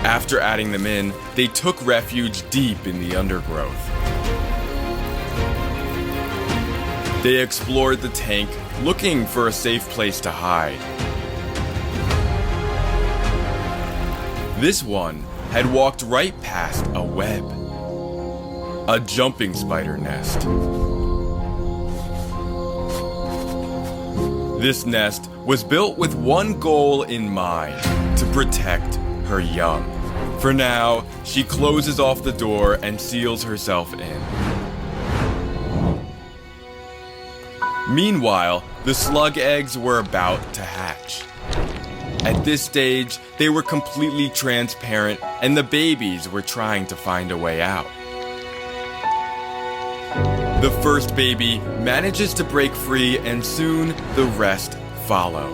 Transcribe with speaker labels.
Speaker 1: After adding them in, they took refuge deep in the undergrowth. They explored the tank, looking for a safe place to hide. This one had walked right past a web. A jumping spider nest. This nest was built with one goal in mind: to protect her young. For now, she closes off the door and seals herself in. Meanwhile, the slug eggs were about to hatch. At this stage, they were completely transparent, and the babies were trying to find a way out. The first baby manages to break free, and soon the rest follow.